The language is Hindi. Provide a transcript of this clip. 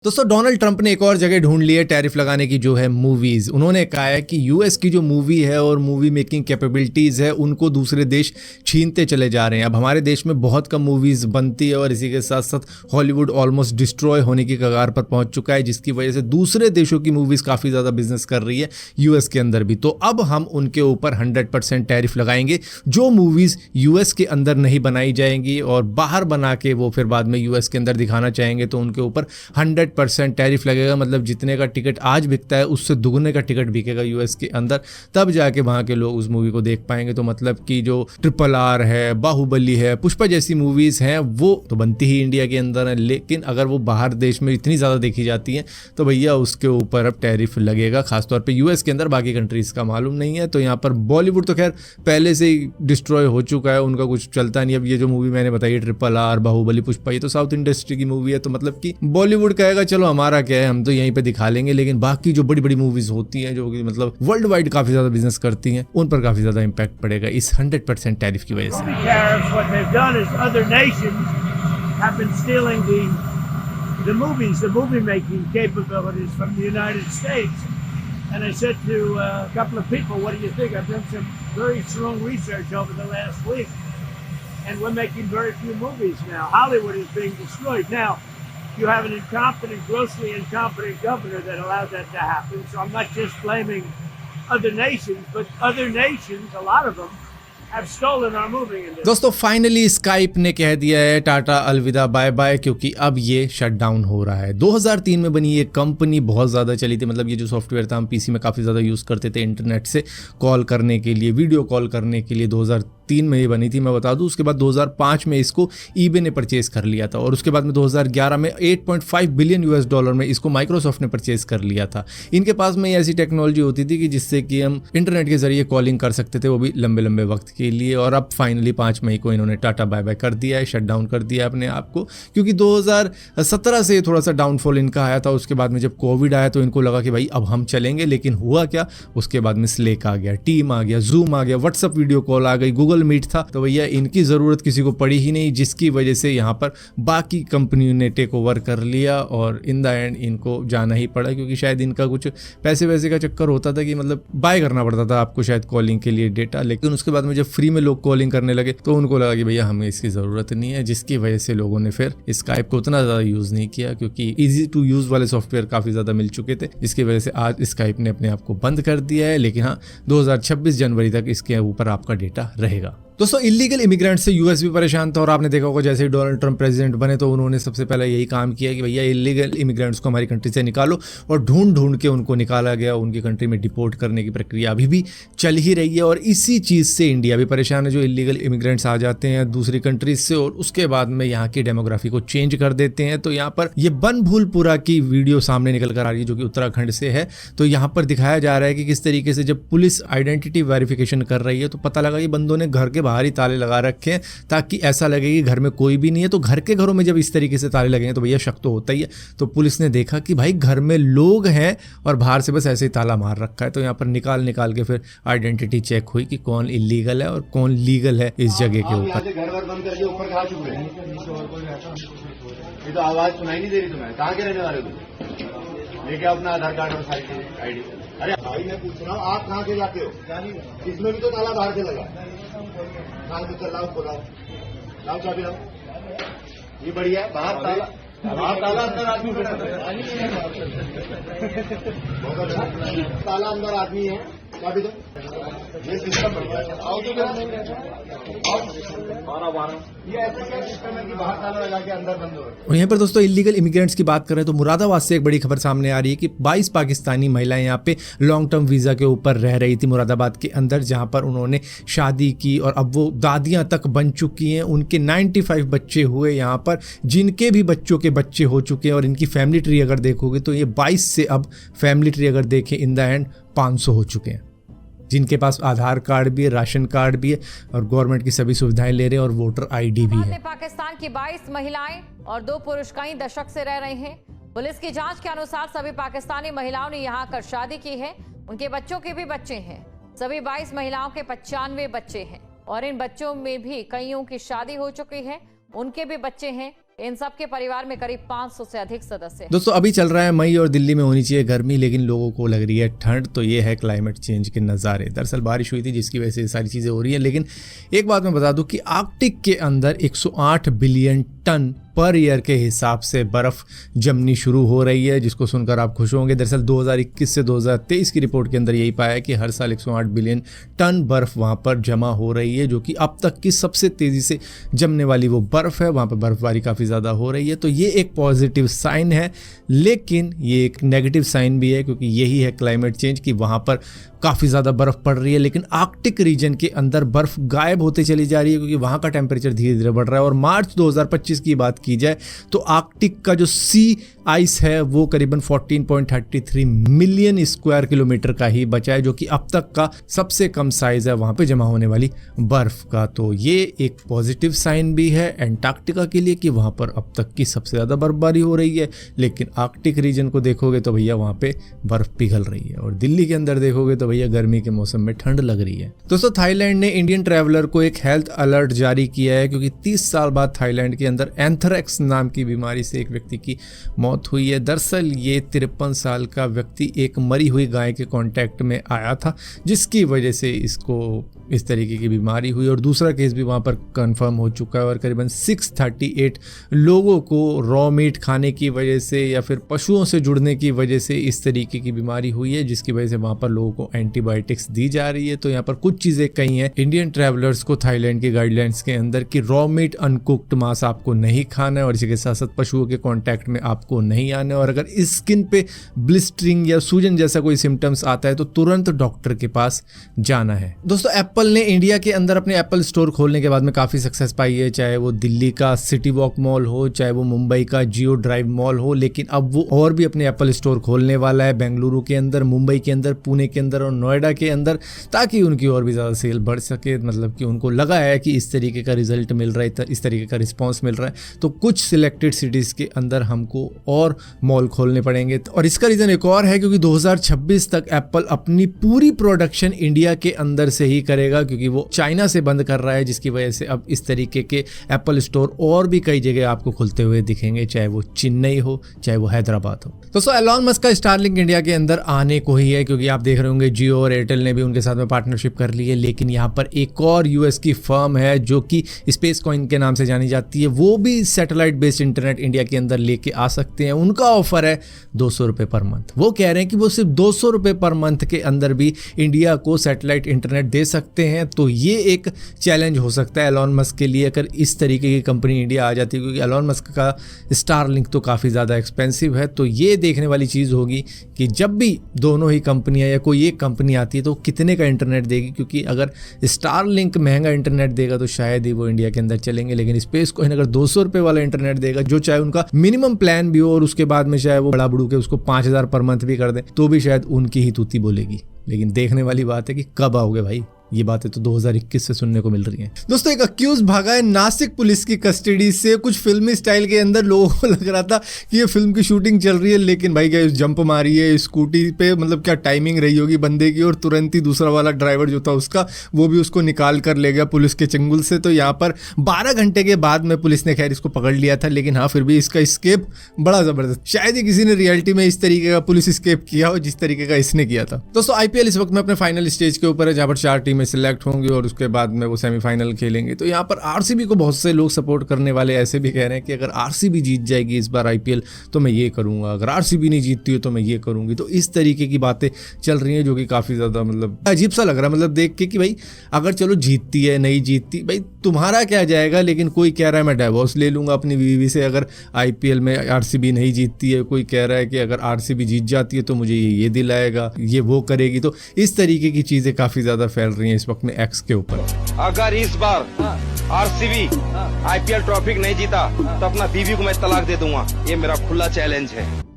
दोस्तों डोनाल्ड ट्रंप ने एक और जगह ढूंढ ली है टैरिफ लगाने की, जो है मूवीज। उन्होंने कहा है कि यूएस की जो मूवी है और मूवी मेकिंग कैपेबिलिटीज है उनको दूसरे देश छीनते चले जा रहे हैं। अब हमारे देश में बहुत कम मूवीज बनती है और इसी के साथ साथ हॉलीवुड ऑलमोस्ट डिस्ट्रॉय होने की कगार पर पहुंच चुका है, जिसकी वजह से दूसरे देशों की मूवीज काफी ज्यादा बिजनेस कर रही है यूएस के अंदर भी। तो अब हम उनके ऊपर 100% टैरिफ लगाएंगे। जो मूवीज यूएस के अंदर नहीं बनाई जाएंगी और बाहर बना के वो फिर बाद में यूएस के अंदर दिखाना चाहेंगे तो उनके ऊपर 100% टैरिफ लगेगा। मतलब जितने का टिकट आज बिकता है उससे दुगने का टिकट बिकेगा यूएस के अंदर, तब जाके वहां के लोग उस मूवी को देख पाएंगे। तो मतलब कि जो RRR है, बाहुबली है, पुष्पा जैसी मूवीज हैं वो तो बनती ही इंडिया के अंदर है, लेकिन अगर वो बाहर देश में इतनी ज़्यादा देखी जाती हैं तो भैया उसके ऊपर अब टैरिफ लगेगा, खासतौर पर यूएस के अंदर। बाकी कंट्रीज़ का मालूम नहीं है। तो यहाँ पर बॉलीवुड तो खैर पहले से ही डिस्ट्रॉय हो चुका है, उनका कुछ चलता नहीं। अब ये जो मूवी मैंने बताई RRR, बाहुबली, पुष्पा, ये तो साउथ इंडस्ट्री की मूवी है। तो मतलब कि बॉलीवुड कहेगा चलो हमारा क्या है, हम तो यहीं पे दिखा लेंगे, लेकिन बाकी जो बड़ी बड़ी मूवीज होती हैं जो कि मतलब वर्ल्ड वाइड काफी ज्यादा बिजनेस करती हैं, उन पर काफी ज्यादा इंपैक्ट पड़ेगा इस 100% टैरिफ की वजह से। The movie making capabilities from the United States. And I said to a couple of people, what do you think? I've done some very strong research over the last week, and we're making very few movies now. Hollywood is being destroyed. Now, you have an incompetent, grossly incompetent governor that allowed that to happen. So I'm not just blaming other nations, but other nations, a lot of them, दोस्तों फाइनली स्काइप ने कह दिया है टाटा अलविदा बाय बाय, क्योंकि अब ये शट डाउन हो रहा है। 2003 में बनी ये कंपनी बहुत ज़्यादा चली थी। मतलब ये जो सॉफ्टवेयर था हम पीसी में काफ़ी ज़्यादा यूज़ करते थे इंटरनेट से कॉल करने के लिए, वीडियो कॉल करने के लिए। 2003 में ये बनी थी, मैं बता दूं। उसके बाद 2005 में इसको ईबे ने परचेज कर लिया था और उसके बाद में 2011 में $8.5 बिलियन में इसको माइक्रोसॉफ्ट ने परचेज कर लिया था। इनके पास में ऐसी टेक्नोलॉजी होती थी कि जिससे कि हम इंटरनेट के जरिए कॉलिंग कर सकते थे, वो भी लंबे लंबे वक्त के लिए। और अब फाइनली 5 मई को इन्होंने टाटा बाय बाय कर दिया है, शट डाउन कर दिया है अपने आप को, क्योंकि 2017 से थोड़ा सा डाउनफॉल इनका आया था। उसके बाद में जब कोविड आया तो इनको लगा कि भाई अब हम चलेंगे, लेकिन हुआ क्या, उसके बाद में स्लेक आ गया, टीम आ गया, जूम आ गया, व्हाट्सएप वीडियो कॉल आ गई, गूगल मीट था। तो भैया इनकी ज़रूरत किसी को पड़ी ही नहीं, जिसकी वजह से यहाँ पर बाकी कंपनियों ने टेक ओवर कर लिया और इन द एंड इनको जाना ही पड़ा, क्योंकि शायद इनका कुछ पैसे वैसे का चक्कर होता था कि मतलब बाय करना पड़ता था आपको शायद कॉलिंग के लिए डेटा। लेकिन उसके बाद में जब फ्री में लोग कॉलिंग करने लगे तो उनको लगा कि भैया हमें इसकी ज़रूरत नहीं है, जिसकी वजह से लोगों ने फिर स्काइप को उतना ज़्यादा यूज़ नहीं किया, क्योंकि ईजी टू यूज़ वाले सॉफ्टवेयर काफ़ी ज़्यादा मिल चुके थे, जिसकी वजह से आज स्काइप ने अपने आप को बंद कर दिया है। लेकिन हाँ, 2026 जनवरी तक इसके ऊपर आपका डेटा रहेगा। दोस्तों इलीगल इमिग्रेंट से यूएस भी परेशान था और आपने देखा होगा जैसे ही डोनाल्ड ट्रंप प्रेसिडेंट बने तो उन्होंने सबसे पहले यही काम किया कि भैया इलीगल इमिग्रेंट्स को हमारी कंट्री से निकालो, और ढूंढ ढूंढ के उनको निकाला गया। उनकी कंट्री में डिपोर्ट करने की प्रक्रिया अभी भी चल ही रही है और इसी चीज़ से इंडिया भी परेशान है। जो इलीगल इमिग्रेंट्स आ जाते हैं दूसरी कंट्रीज से और उसके बाद में यहाँ की डेमोग्राफी को चेंज कर देते हैं। तो यहाँ पर ये बनभूलपुरा की वीडियो सामने निकल कर आ रही है, जो कि उत्तराखंड से है। तो यहाँ पर दिखाया जा रहा है कि किस तरीके से जब पुलिस आइडेंटिटी वेरिफिकेशन कर रही है तो पता लगा कि बंदों ने घर के बाहर ही ताले लगा रखे हैं ताकि ऐसा लगे कि घर में कोई भी नहीं है। तो घर के घरों में जब इस तरीके से ताले लगेंगे तो भैया शक तो होता ही है। तो पुलिस ने देखा कि भाई घर में लोग हैं और बाहर से बस ऐसे ही ताला मार रखा है। तो यहाँ पर निकाल के फिर आइडेंटिटी चेक हुई कि कौन इलीगल है और कौन लीगल है इस जगह के ऊपर। ये तो आवाज सुनाई नहीं दे रही तुम्हें, कहाँ के रहने वाले तुम? लेके अपना आधार कार्ड और सारी आईडी। अरे भाई मैं पूछ रहा हूँ आप कहाँ से जाते हो? इसमें भी तो ताला बाहर से लगा। कहाँ से चल लाओ खोलाओ, लाओ चाबी लाओ। ये बढ़िया है, बाहर ताला, बाहर ताला, अंदर आदमी बैठा है। ताला अंदर आदमी है, चाबी दो। ये सिस्टम बढ़िया है। आओ तो ये ऐसा क्या सिस्टम है कि बाहर ताला लगा के अंदर बंद हो। और यहाँ पर दोस्तों इलीगल इमिग्रेंट्स की बात करें तो मुरादाबाद से एक बड़ी खबर सामने आ रही है कि 22 पाकिस्तानी महिलाएं यहाँ पे लॉन्ग टर्म वीज़ा के ऊपर रह रही थी मुरादाबाद के अंदर, जहाँ पर उन्होंने शादी की और अब वो दादियाँ तक बन चुकी हैं। उनके 95 बच्चे हुए यहाँ पर, जिनके भी बच्चों के बच्चे हो चुके हैं। और इनकी फैमिली ट्री अगर देखोगे तो ये 22 से अब फैमिली ट्री अगर देखें इन द एंड 500 हो चुके हैं, जिनके पास आधार कार्ड भी है, राशन कार्ड भी है और गवर्नमेंट की सभी सुविधाएं ले रहे हैं और वोटर आईडी भी है। पाकिस्तान की 22 महिलाएं और 2 पुरुष कई दशक से रह रहे हैं। पुलिस की जांच के अनुसार सभी पाकिस्तानी महिलाओं ने यहां आकर शादी की है। उनके बच्चों के भी बच्चे हैं। सभी 22 महिलाओं के 95 बच्चे हैं और इन बच्चों में भी कईयों की शादी हो चुकी है, उनके भी बच्चे हैं। इन सब के परिवार में करीब 500 से अधिक सदस्य हैं। दोस्तों अभी चल रहा है मई और दिल्ली में होनी चाहिए गर्मी, लेकिन लोगों को लग रही है ठंड। तो ये है क्लाइमेट चेंज के नज़ारे। दरअसल बारिश हुई थी जिसकी वजह से ये सारी चीज़ें हो रही हैं। लेकिन एक बात मैं बता दूं कि आर्कटिक के अंदर 108 बिलियन टन पर ईयर के हिसाब से बर्फ़ जमनी शुरू हो रही है, जिसको सुनकर आप खुश होंगे। दरअसल 2021 से 2023 की रिपोर्ट के अंदर यही पाया कि हर साल 108 बिलियन टन बर्फ़ वहाँ पर जमा हो रही है, जो कि अब तक की सबसे तेज़ी से जमने वाली वो बर्फ़ है। वहाँ पर बर्फ़बारी काफ़ी ज़्यादा हो रही है। तो ये एक पॉजिटिव साइन है, लेकिन ये एक नेगेटिव साइन भी है, क्योंकि यही है क्लाइमेट चेंज कि वहाँ पर काफ़ी ज़्यादा बर्फ़ पड़ रही है, लेकिन आर्कटिक रीजन के अंदर बर्फ़ गायब होते चली जा रही है, क्योंकि वहाँ का टेम्परेचर धीरे धीरे बढ़ रहा है। और मार्च 2025 की बात की जाए तो आर्कटिक का जो सी आइस है वो करीबन 14.33 मिलियन स्क्वायर किलोमीटर का ही बचा है, जो कि अब तक का सबसे कम साइज है वहाँ पे जमा होने वाली बर्फ़ का। तो ये एक पॉजिटिव साइन भी है एंटार्क्टिका के लिए कि वहाँ पर अब तक की सबसे ज़्यादा बर्फबारी हो रही है। लेकिन आर्कटिक रीजन को देखोगे तो भैया वहाँ पे बर्फ़ पिघल रही है, और दिल्ली के अंदर देखोगे तो भैया गर्मी के मौसम में ठंड लग रही है। दोस्तों थाईलैंड ने इंडियन ट्रैवलर को एक हेल्थ अलर्ट जारी किया है, क्योंकि 30 साल बाद थाईलैंड के अंदर एंथ्रेक्स नाम की बीमारी से एक व्यक्ति की मौत हुई है। दरअसल ये 53 साल का व्यक्ति एक मरी हुई गाय के कांटेक्ट में आया था, जिसकी वजह से इसको इस तरीके की बीमारी हुई। और दूसरा केस भी वहाँ पर कंफर्म हो चुका है, और करीबन 638 लोगों को रॉ मीट खाने की वजह से या फिर पशुओं से जुड़ने की वजह से इस तरीके की बीमारी हुई है, जिसकी वजह से वहाँ पर लोगों को एंटीबायोटिक्स दी जा रही है। तो यहाँ पर कुछ चीज़ें कही हैं इंडियन ट्रैवलर्स को थाईलैंड के गाइडलाइंस के अंदर कि रॉ मीट अनकुक्ड मांस आपको नहीं खाना है, और इसी के साथ साथ पशुओं के कांटेक्ट में आपको नहीं आना है। और अगर स्किन पे ब्लिस्टरिंग या सूजन जैसा कोई सिम्टम्स आता है तो तुरंत डॉक्टर के पास जाना है। दोस्तों एप्पल ने इंडिया के अंदर अपने एप्पल स्टोर खोलने के बाद में काफ़ी सक्सेस पाई है, चाहे वो दिल्ली का सिटी वॉक मॉल हो, चाहे वो मुंबई का जियो ड्राइव मॉल हो। लेकिन अब वो और भी अपने एप्पल स्टोर खोलने वाला है बेंगलुरु के अंदर, मुंबई के अंदर, पुणे के अंदर और नोएडा के अंदर, ताकि उनकी और भी ज़्यादा सेल बढ़ सके। मतलब कि उनको लगा है कि इस तरीके का रिजल्ट मिल रहा है, इस तरीके का रिस्पॉन्स मिल रहा है, तो कुछ सिलेक्टेड सिटीज़ के अंदर हमको और मॉल खोलने पड़ेंगे। और इसका रीज़न एक और है, क्योंकि 2026 तक एप्पल अपनी पूरी प्रोडक्शन इंडिया के अंदर से ही करेगा, क्योंकि वो चाइना से बंद कर रहा है, जिसकी वजह से अब इस तरीके के एप्पल स्टोर और भी कई जगह आपको खुलते हुए दिखेंगे, चाहे वो चेन्नई हो, चाहे वो हैदराबाद हो। दोस्तों एलॉन मस्क का स्टारलिंक इंडिया के अंदर आने को ही है, क्योंकि आप देख रहे होंगे जियो और एयरटेल ने भी उनके साथ में पार्टनरशिप कर ली है। लेकिन यहाँ पर एक और यूएस की फर्म है जो कि स्पेस कॉइन के नाम से जानी जाती है, वो भी सैटेलाइट बेस्ड इंटरनेट इंडिया के अंदर लेके आ सकते हैं। उनका ऑफर है 200 रुपये पर मंथ। वो कह रहे हैं कि वो सिर्फ 200 रुपये पर मंथ के अंदर भी इंडिया को सैटेलाइट इंटरनेट दे सकते हैं। तो ये एक चैलेंज हो सकता है एलॉन मस्क के लिए, अगर इस तरीके की कंपनी इंडिया आ जाती है, क्योंकि एलॉन मस्क का स्टारलिंक तो काफ़ी ज़्यादा एक्सपेंसिव है। तो ये देखने वाली चीज़ होगी कि जब भी दोनों ही कंपनियां या कोई एक कंपनी आती है तो कितने का इंटरनेट देगी, क्योंकि अगर स्टारलिंक महंगा इंटरनेट देगा तो शायद ही वो इंडिया के अंदर चलेंगे। लेकिन स्पेस कॉइन अगर 200 रुपये वाला इंटरनेट देगा, जो चाहे उनका मिनिमम प्लान भी हो, और उसके बाद में चाहे वो बड़ा बड़ू के उसको 5000 पर मंथ भी कर दें, तो भी शायद उनकी ही तूती बोलेगी। लेकिन देखने वाली बात है कि कब आओगे भाई, ये बातें तो 2021 से सुनने को मिल रही हैं। दोस्तों एक अक्यूज भागा है नासिक पुलिस की कस्टडी से। कुछ फिल्मी स्टाइल के अंदर लोगों को लग रहा था कि ये फिल्म की शूटिंग चल रही है, लेकिन भाई क्या जंप मारी है स्कूटी पे, मतलब क्या टाइमिंग रही होगी बंदे की, और तुरंत ही दूसरा वाला ड्राइवर जो था उसका, वो भी उसको निकाल कर ले गया पुलिस के चंगुल से। तो यहाँ पर 12 घंटे के बाद में पुलिस ने खैर इसको पकड़ लिया था, लेकिन हाँ फिर भी इसका स्केप बड़ा जबरदस्त। शायद ही किसी ने रियलिटी में इस तरीके का पुलिस स्केप किया हो जिस तरीके का इसने किया था। दोस्तों आईपीएल इस वक्त में अपने फाइनल स्टेज के ऊपर है, जहाँ पर 4 टीमें सिलेक्ट होंगी और उसके बाद में वो सेमीफाइनल खेलेंगे। तो यहाँ पर आरसीबी को बहुत से लोग सपोर्ट करने वाले ऐसे भी कह रहे हैं कि अगर आरसीबी जीत जाएगी इस बार आईपीएल तो मैं ये करूंगा, अगर आरसीबी नहीं जीतती हो तो मैं ये करूंगी। तो इस तरीके की बातें चल रही हैं, जो कि काफ़ी ज़्यादा मतलब अजीब सा लग रहा है, मतलब देख के कि भाई अगर चलो जीतती है नहीं जीतती भाई तुम्हारा क्या जाएगा। लेकिन कोई कह रहा है मैं डाइवोर्स ले लूँगा अपनी बीवी से अगर आईपीएल में आरसीबी नहीं जीतती है, कोई कह रहा है कि अगर आरसीबी जीत जाती है तो मुझे ये दिलाएगा, ये वो करेगी। तो इस तरीके की चीज़ें काफ़ी ज़्यादा फैल रही हैं इस वक्त में एक्स के ऊपर। अगर इस बार आरसीबी आईपीएल ट्रॉफी नहीं जीता तो अपना बीवी को मैं तलाक दे दूंगा, ये मेरा खुला चैलेंज है।